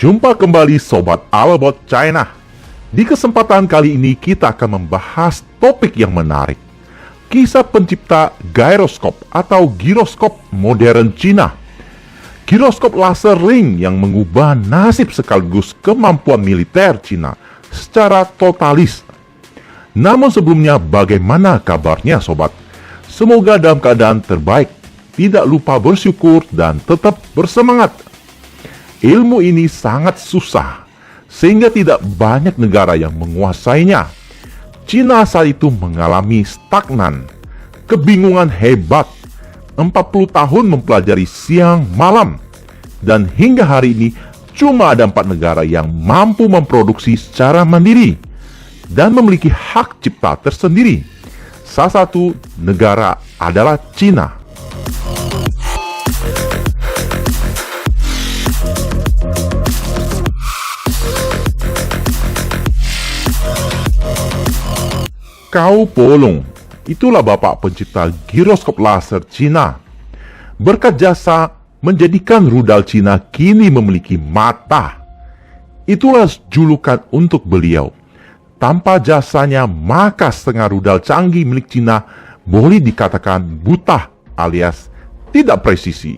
Jumpa kembali Sobat All About China. Di kesempatan kali ini kita akan membahas topik yang menarik. Kisah pencipta gyroskop atau giroskop modern Cina. Giroskop laser ring yang mengubah nasib sekaligus kemampuan militer Cina secara totalis. Namun sebelumnya, bagaimana kabarnya sobat? Semoga dalam keadaan terbaik, tidak lupa bersyukur dan tetap bersemangat. Ilmu ini sangat susah, sehingga tidak banyak negara yang menguasainya. Cina saat itu mengalami stagnan, kebingungan hebat, 40 tahun mempelajari siang malam, dan hingga hari ini cuma ada 4 negara yang mampu memproduksi secara mandiri dan memiliki hak cipta tersendiri. Salah satu negara adalah Cina. Cao Polong, itulah bapak pencipta giroskop laser Cina. Berkat jasa menjadikan rudal Cina kini memiliki mata. Itulah julukan untuk beliau. Tanpa jasanya, maka setengah rudal canggih milik Cina boleh dikatakan buta alias tidak presisi.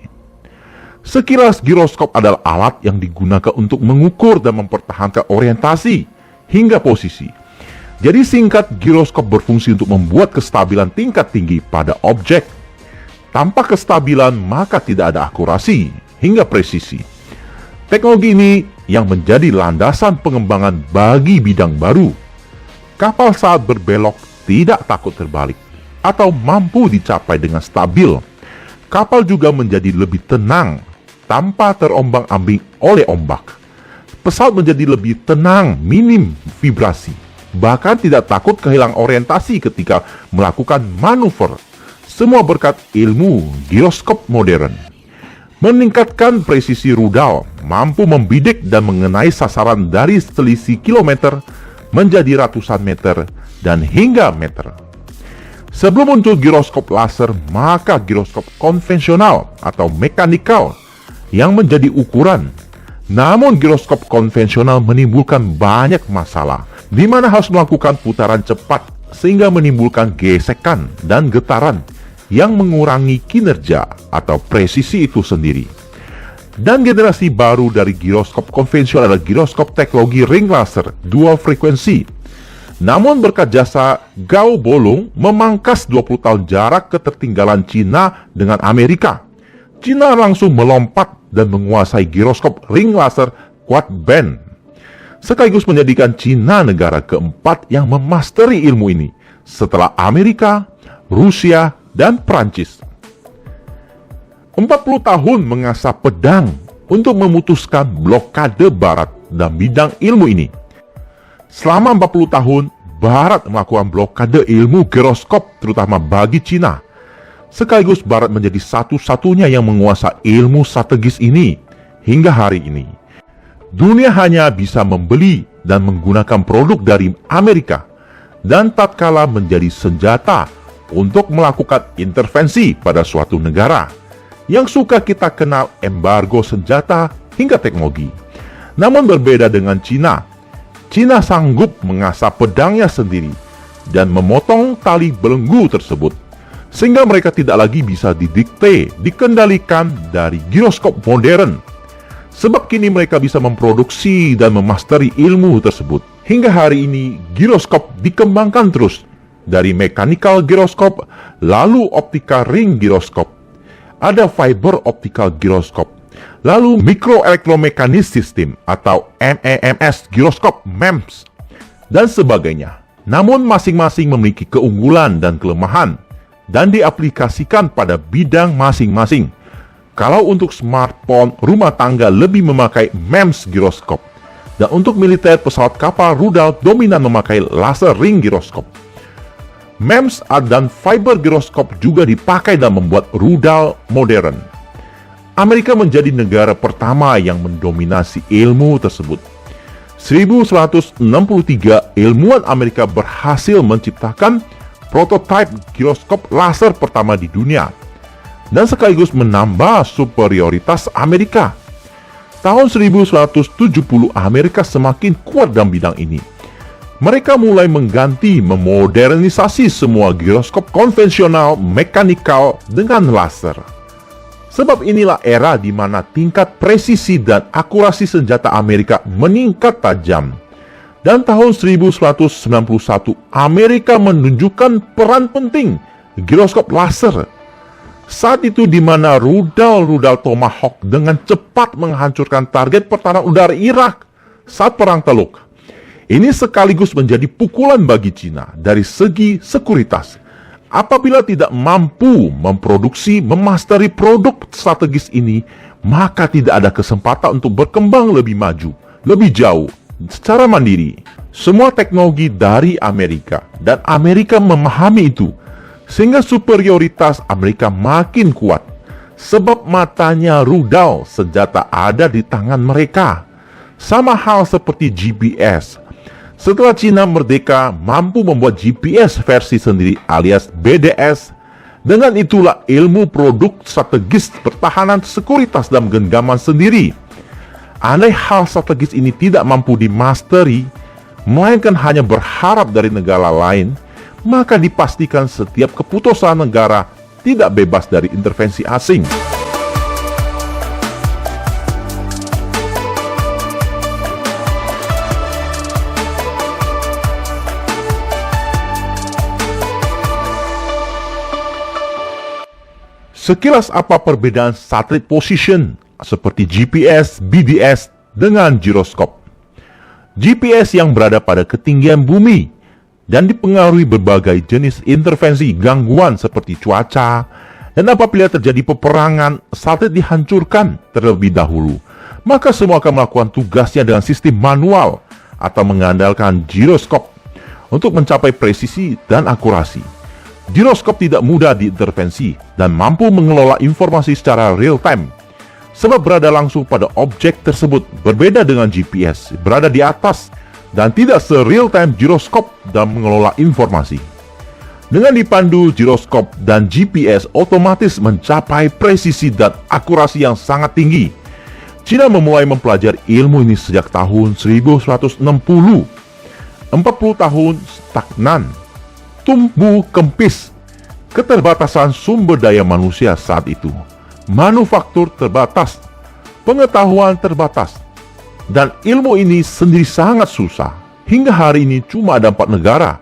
Sekilas giroskop adalah alat yang digunakan untuk mengukur dan mempertahankan orientasi hingga posisi. Jadi singkat, giroskop berfungsi untuk membuat kestabilan tingkat tinggi pada objek. Tanpa kestabilan, maka tidak ada akurasi hingga presisi. Teknologi ini yang menjadi landasan pengembangan bagi bidang baru. Kapal saat berbelok tidak takut terbalik atau mampu dicapai dengan stabil. Kapal juga menjadi lebih tenang tanpa terombang-ambing oleh ombak. Pesawat menjadi lebih tenang, minim vibrasi. Bahkan tidak takut kehilangan orientasi ketika melakukan manuver. Semua berkat ilmu giroskop modern. Meningkatkan presisi rudal, mampu membidik dan mengenai sasaran dari selisih kilometer menjadi ratusan meter dan hingga meter. Sebelum muncul giroskop laser, maka giroskop konvensional atau mekanikal yang menjadi ukuran. Namun giroskop konvensional menimbulkan banyak masalah, di mana harus melakukan putaran cepat sehingga menimbulkan gesekan dan getaran yang mengurangi kinerja atau presisi itu sendiri. Dan generasi baru dari giroskop konvensional adalah giroskop teknologi ring laser dual frekuensi. Namun berkat jasa Cao Polong memangkas 20 tahun jarak ketertinggalan Cina dengan Amerika. Cina langsung melompat dan menguasai giroskop ring laser quad band, sekaligus menjadikan Cina negara keempat yang memasteri ilmu ini setelah Amerika, Rusia, dan Prancis. 40 tahun mengasah pedang untuk memutuskan blokade Barat dalam bidang ilmu ini. Selama 40 tahun, Barat melakukan blokade ilmu giroskop terutama bagi Cina. Sekaligus Barat menjadi satu-satunya yang menguasai ilmu strategis ini hingga hari ini. Dunia hanya bisa membeli dan menggunakan produk dari Amerika dan tatkala menjadi senjata untuk melakukan intervensi pada suatu negara yang suka kita kenal embargo senjata hingga teknologi. Namun berbeda dengan Cina, Cina sanggup mengasah pedangnya sendiri dan memotong tali belenggu tersebut, sehingga mereka tidak lagi bisa didikte, dikendalikan dari giroskop modern. Sebab kini mereka bisa memproduksi dan memasteri ilmu tersebut. Hingga hari ini, giroskop dikembangkan terus. Dari mechanical giroskop, lalu optical ring giroskop, ada fiber optical giroskop, lalu microelectromechanic system atau MEMS giroskop, MEMS, dan sebagainya. Namun masing-masing memiliki keunggulan dan kelemahan dan diaplikasikan pada bidang masing-masing. Kalau untuk smartphone rumah tangga lebih memakai MEMS giroskop, dan untuk militer pesawat kapal rudal dominan memakai laser ring giroskop. MEMS dan fiber giroskop juga dipakai dalam membuat rudal modern. Amerika menjadi negara pertama yang mendominasi ilmu tersebut. 1163 ilmuwan Amerika berhasil menciptakan prototipe giroskop laser pertama di dunia dan sekaligus menambah superioritas Amerika. Tahun 1970 Amerika semakin kuat dalam bidang ini. Mereka mulai memodernisasi semua giroskop konvensional mekanikal dengan laser. Sebab inilah era di mana tingkat presisi dan akurasi senjata Amerika meningkat tajam. Dan tahun 1991, Amerika menunjukkan peran penting giroskop laser. Saat itu di mana rudal Tomahawk dengan cepat menghancurkan target pertahanan udara Irak saat Perang Teluk. Ini sekaligus menjadi pukulan bagi Cina dari segi sekuritas. Apabila tidak mampu memasteri produk strategis ini, maka tidak ada kesempatan untuk berkembang lebih maju, lebih jauh, secara mandiri. Semua teknologi dari Amerika, dan Amerika memahami itu, sehingga superioritas Amerika makin kuat. Sebab matanya rudal senjata ada di tangan mereka. Sama hal seperti GPS. Setelah Cina merdeka mampu membuat GPS versi sendiri alias BDS, dengan itulah ilmu produk strategis pertahanan sekuritas dalam genggaman sendiri. Andai hal strategis ini tidak mampu dimasteri, melainkan hanya berharap dari negara lain, maka dipastikan setiap keputusan negara tidak bebas dari intervensi asing. Sekilas apa perbedaan satelit position seperti GPS, BDS dengan giroskop? GPS yang berada pada ketinggian bumi dan dipengaruhi berbagai jenis intervensi gangguan seperti cuaca, dan apabila terjadi peperangan, satelit dihancurkan terlebih dahulu. Maka semua akan melakukan tugasnya dengan sistem manual atau mengandalkan giroskop untuk mencapai presisi dan akurasi. Giroskop tidak mudah diintervensi dan mampu mengelola informasi secara real-time, sebab berada langsung pada objek tersebut, berbeda dengan GPS, berada di atas dan tidak se-real-time giroskop dalam mengelola informasi. Dengan dipandu giroskop dan GPS otomatis mencapai presisi dan akurasi yang sangat tinggi. Cina memulai mempelajari ilmu ini sejak tahun 1160. 40 tahun stagnan, tumbuh kempis, keterbatasan sumber daya manusia saat itu, manufaktur terbatas, pengetahuan terbatas, dan ilmu ini sendiri sangat susah. Hingga hari ini cuma ada 4 negara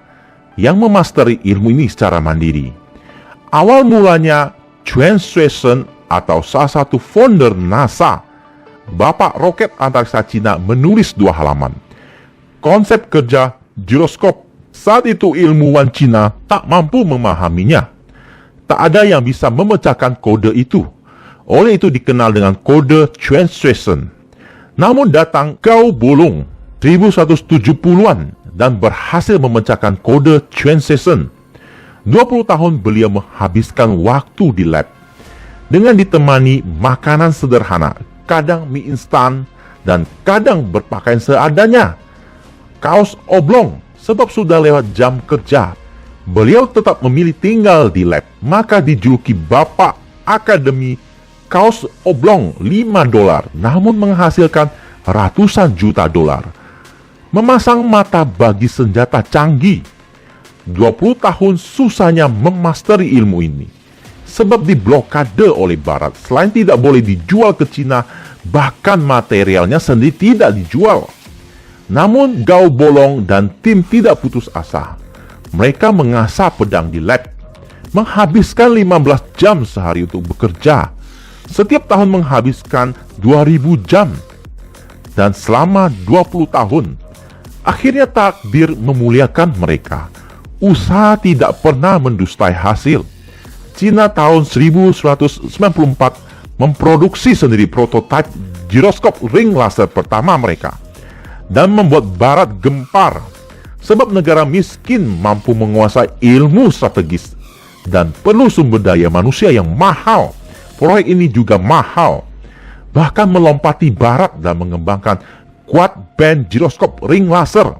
yang memasteri ilmu ini secara mandiri. Awal mulanya Chuan Xuesen atau salah satu founder NASA, Bapak Roket Antariksa Cina, menulis 2 halaman. Konsep kerja giroskop. Saat itu ilmuwan Cina tak mampu memahaminya. Tak ada yang bisa memecahkan kode itu. Oleh itu dikenal dengan kode Chuan Xuesen. Namun datang Gao Bolong 1170-an dan berhasil memecahkan kode Chuan Xuesen. 20 tahun beliau menghabiskan waktu di lab dengan ditemani makanan sederhana, kadang mie instan dan kadang berpakaian seadanya, kaos oblong. Sebab sudah lewat jam kerja, beliau tetap memilih tinggal di lab, maka dijuluki Bapak Akademi Kaos Oblong $5, namun menghasilkan ratusan juta dolar. Memasang mata bagi senjata canggih. 20 tahun susahnya memasteri ilmu ini, sebab diblokade oleh Barat. Selain tidak boleh dijual ke Cina, bahkan materialnya sendiri tidak dijual. Namun Gao Bolong dan tim tidak putus asa. Mereka mengasah pedang di lab, menghabiskan 15 jam sehari untuk bekerja. Setiap tahun menghabiskan 2000 jam. Dan selama 20 tahun, akhirnya takdir memuliakan mereka. Usaha tidak pernah mendustai hasil. Cina tahun 1194 memproduksi sendiri prototipe giroskop ring laser pertama mereka, dan membuat Barat gempar, sebab negara miskin mampu menguasai ilmu strategis dan perlu sumber daya manusia yang mahal. Proyek ini juga mahal, bahkan melompati Barat dan mengembangkan quad band giroskop ring laser.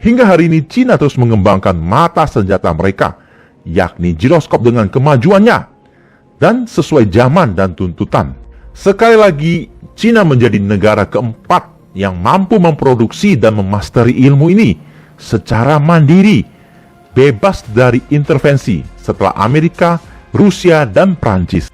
Hingga hari ini Cina terus mengembangkan mata senjata mereka, yakni giroskop dengan kemajuannya dan sesuai zaman dan tuntutan. Sekali lagi, China menjadi negara keempat yang mampu memproduksi dan memasteri ilmu ini secara mandiri, bebas dari intervensi setelah Amerika, Rusia, dan Prancis.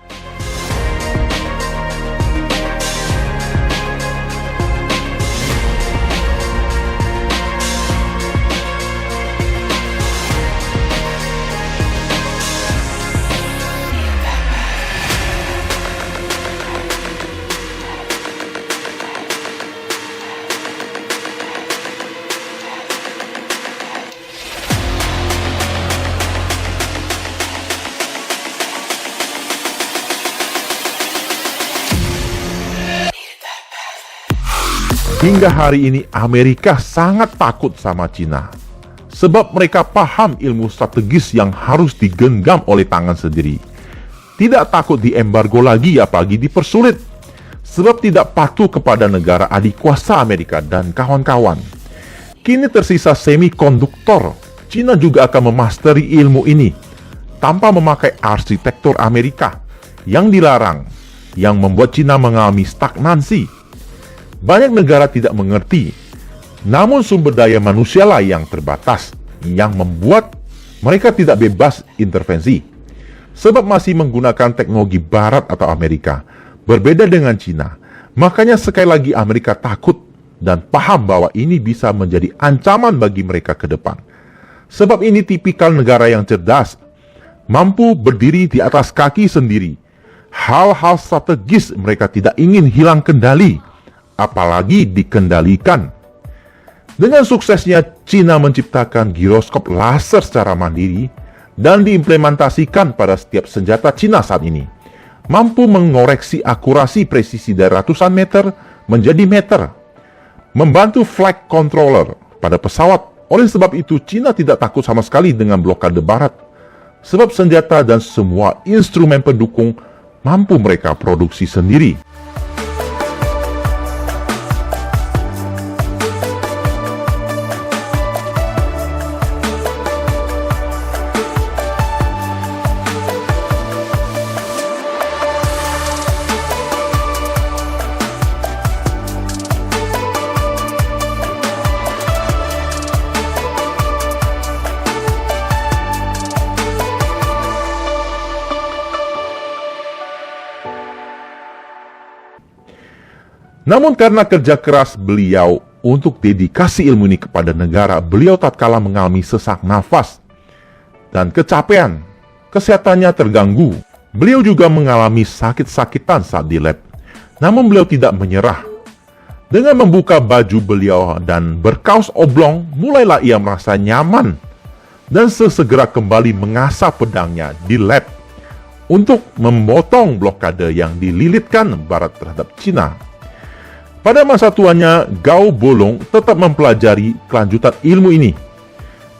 Hingga hari ini Amerika sangat takut sama China, sebab mereka paham ilmu strategis yang harus digenggam oleh tangan sendiri. Tidak takut diembargo lagi, apalagi dipersulit, sebab tidak patuh kepada negara adik kuasa Amerika dan kawan-kawan. Kini tersisa semikonduktor. China juga akan memasteri ilmu ini tanpa memakai arsitektur Amerika yang dilarang, yang membuat China mengalami stagnansi. Banyak negara tidak mengerti, namun sumber daya manusialah yang terbatas yang membuat mereka tidak bebas intervensi, sebab masih menggunakan teknologi barat atau Amerika. Berbeda dengan China, makanya sekali lagi Amerika takut dan paham bahwa ini bisa menjadi ancaman bagi mereka ke depan. Sebab ini tipikal negara yang cerdas, mampu berdiri di atas kaki sendiri. Hal-hal strategis mereka tidak ingin hilang kendali, apalagi dikendalikan. Dengan suksesnya China menciptakan giroskop laser secara mandiri dan diimplementasikan pada setiap senjata China saat ini, mampu mengoreksi akurasi presisi dari ratusan meter menjadi meter, membantu flight controller pada pesawat. Oleh sebab itu China tidak takut sama sekali dengan blokade barat, sebab senjata dan semua instrumen pendukung mampu mereka produksi sendiri. Namun karena kerja keras beliau untuk dedikasi ilmu ini kepada negara, beliau tatkala mengalami sesak nafas dan kecapean, kesehatannya terganggu. Beliau juga mengalami sakit-sakitan saat di lab. Namun beliau tidak menyerah. Dengan membuka baju beliau dan berkaos oblong, mulailah ia merasa nyaman dan sesegera kembali mengasah pedangnya di lab untuk memotong blokade yang dililitkan Barat terhadap China. Pada masa tuanya, Gao Bolong tetap mempelajari kelanjutan ilmu ini.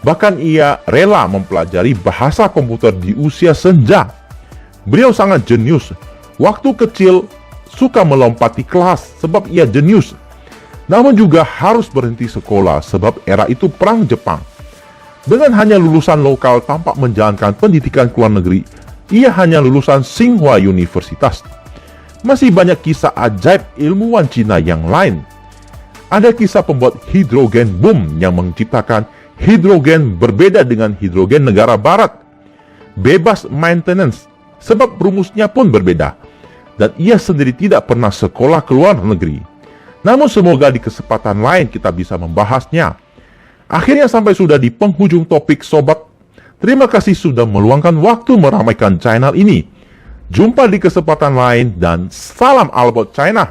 Bahkan ia rela mempelajari bahasa komputer di usia senja. Beliau sangat jenius. Waktu kecil suka melompati kelas sebab ia jenius. Namun juga harus berhenti sekolah sebab era itu perang Jepang. Dengan hanya lulusan lokal tanpa menjalankan pendidikan ke luar negeri, ia hanya lulusan Tsinghua Universitas. Masih banyak kisah ajaib ilmuwan Cina yang lain. Ada kisah pembuat hidrogen bom yang menciptakan hidrogen berbeda dengan hidrogen negara barat. Bebas maintenance, sebab rumusnya pun berbeda. Dan ia sendiri tidak pernah sekolah ke luar negeri. Namun semoga di kesempatan lain kita bisa membahasnya. Akhirnya sampai sudah di penghujung topik sobat. Terima kasih sudah meluangkan waktu meramaikan channel ini. Jumpa di kesempatan lain dan salam All About China.